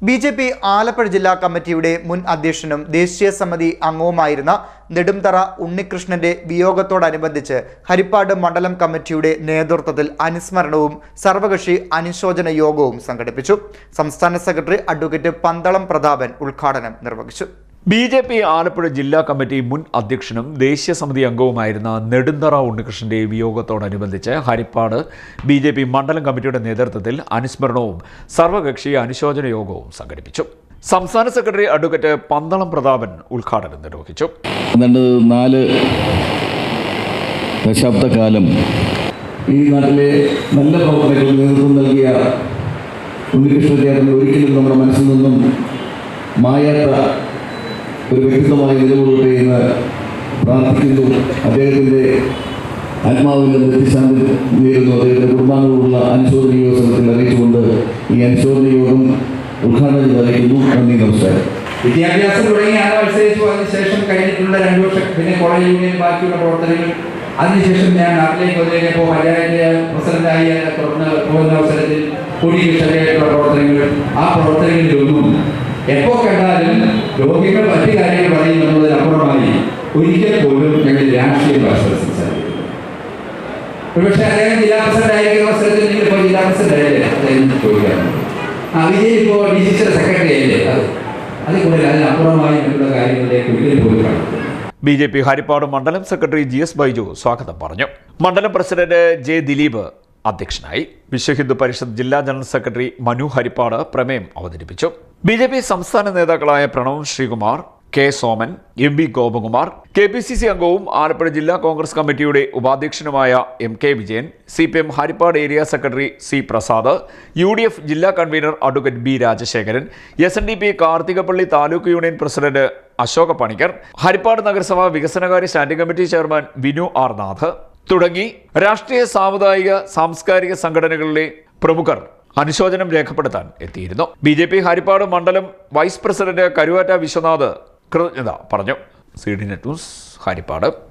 BJP. Alappuzha ജില്ലാ കമ്മിറ്റിയുടെ മുൻ അധ്യക്ഷനും ദേശീയ സമിതി അംഗവുമായിരുന്ന നെടുംതറ ഉണ്ണികൃഷ്ണന്റെ വിയോഗത്തോടനുബന്ധിച്ച് ഹരിപ്പാട് മണ്ഡലം കമ്മിറ്റിയുടെ നേതൃത്വത്തിൽ അനുസ്മരണവും സർവകക്ഷി അനുശോചന യോഗവും സംഘടിപ്പിച്ചു. സംസ്ഥാന സെക്രട്ടറി അഡ്വക്കേറ്റ് പന്തളം പ്രതാപൻ ഉദ്ഘാടനം നിർവഹിച്ചു. ബി.ജെ.പി. ആലപ്പുഴ ജില്ലാ കമ്മിറ്റി മുൻ അധ്യക്ഷനും ദേശീയ സമിതി അംഗവുമായിരുന്ന നെടുന്തറ ഉണ്ണികൃഷ്ണന്റെ വിയോഗത്തോടനുബന്ധിച്ച് ഹരിപ്പാട് ബി.ജെ.പി. മണ്ഡലം കമ്മിറ്റിയുടെ നേതൃത്വത്തിൽ അനുസ്മരണവും സർവകക്ഷി അനുശോചന യോഗവും സംഘടിപ്പിച്ചു. സംസ്ഥാന സെക്രട്ടറി അഡ്വക്കേറ്റ് പന്തളം പ്രതാപൻ ഉദ്ഘാടനം നിർവഹിച്ചു. 4 ദശാബ്ദക്കാലം ഈ നാട്ടിലെ നല്ല പ്രവർത്തനങ്ങൾക്ക് നേതൃത്വം നൽകിയ ഉണ്ണികൃഷ്ണൻ ഒരിക്കലും നമ്മുടെ മനസ്സിൽ നിന്നും മായാത്ത ഒരു വ്യക്തിത്വമായി നിലകൊള്ളട്ടെ എന്ന് പ്രാർത്ഥിക്കുന്നു. അദ്ദേഹത്തിൻ്റെ ആത്മാവിൽ നിത്യശാന്തി നേരുന്നു. അദ്ദേഹത്തിൻ്റെ കുടുംബാംഗങ്ങളുള്ള അനുശോചന യോഗത്തിൽ അറിയിച്ചുകൊണ്ട് ഈ അനുശോചന യോഗം ഉദ്ഘാടനം ചെയ്തിരിക്കുന്നു. നന്ദി, നമസ്കാരം. വിദ്യാഭ്യാസം തുടങ്ങി മത്സരിച്ചു. അതിനുശേഷം കഴിഞ്ഞിട്ടുള്ള 2 വർഷം പിന്നെ കോളേജ് യൂണിയൻ ബാക്കിയുള്ള പ്രവർത്തനങ്ങൾ. അതിനുശേഷം ഞാൻ നാട്ടിലേക്ക് വന്നപ്പോൾ പഞ്ചായത്തിലെ പ്രസിഡന്റായി തുടർന്ന് പോകുന്ന അവസരത്തിൽ കൂടിയിട്ടുള്ള പ്രവർത്തനങ്ങൾ. ആ പ്രവർത്തനങ്ങളിലൊന്നും എപ്പോൾ കണ്ടാലും രോഗികൾ മറ്റു കാര്യങ്ങൾ പറയുന്നതിനപ്പുറമായി ഒരിക്കൽ പോലും ഞങ്ങൾ രാഷ്ട്രീയ ഭാഷ സംസാരിക്കുന്നു. ഒരുപക്ഷെ അദ്ദേഹം ജില്ലാ പ്രസിഡന്റ് ആയിരിക്കുന്ന അവസരത്തിൽ നിങ്ങളിപ്പോൾ ജില്ലാ പ്രസിഡന്റ് ആയില്ലേ അദ്ദേഹം ചോദിക്കാറുണ്ട്. വിജയ് ഇപ്പോൾ ഡിജിറ്റൽ സെക്രട്ടറി ആയില്ലേ, അത് കൂടുതൽ അതിനപ്പുറമായി മറ്റുള്ള കാര്യങ്ങളിലേക്ക് ഒരിക്കൽ പോലും കാണുന്നു. ബി.ജെ.പി. ഹരിപ്പാട് മണ്ഡലം സെക്രട്ടറി GS ബൈജു സ്വാഗതം പറഞ്ഞു. മണ്ഡലം പ്രസിഡന്റ് J. ദിലീപ് അധ്യക്ഷനായി. വിശ്വഹിന്ദു പരിഷത്ത് ജില്ലാ ജനറൽ സെക്രട്ടറി മനു ഹരിപ്പാട് പ്രമേയം അവതരിപ്പിച്ചു. ബി.ജെ.പി. സംസ്ഥാന നേതാക്കളായ Pranav Sreekumar, K. Soman, M. Gopakumar, KPCC അംഗവും ആലപ്പുഴ ജില്ലാ കോൺഗ്രസ് കമ്മിറ്റിയുടെ ഉപാധ്യക്ഷനുമായ M. K. Vijayan, CPM Harippad area secretary C. Prasad, UDF ജില്ലാ convener advocate B. Rajasekharan, SNDP Karthikappally taluk union president Ashoka Panicker, Harippad നഗരസഭ വികസനകാര്യ standing committee chairman Vinu R. Nath തുടങ്ങി രാഷ്ട്രീയ, സാമുദായിക, സാംസ്കാരിക സംഘടനകളിലെ പ്രമുഖർ അനുശോചനം രേഖപ്പെടുത്താൻ എത്തിയിരുന്നു. ബി.ജെ.പി. ഹരിപ്പാട് മണ്ഡലം വൈസ് പ്രസിഡന്റ് കരുവാറ്റ വിശ്വനാഥ് കൃതജ്ഞത പറഞ്ഞു. CD net news, Harippad.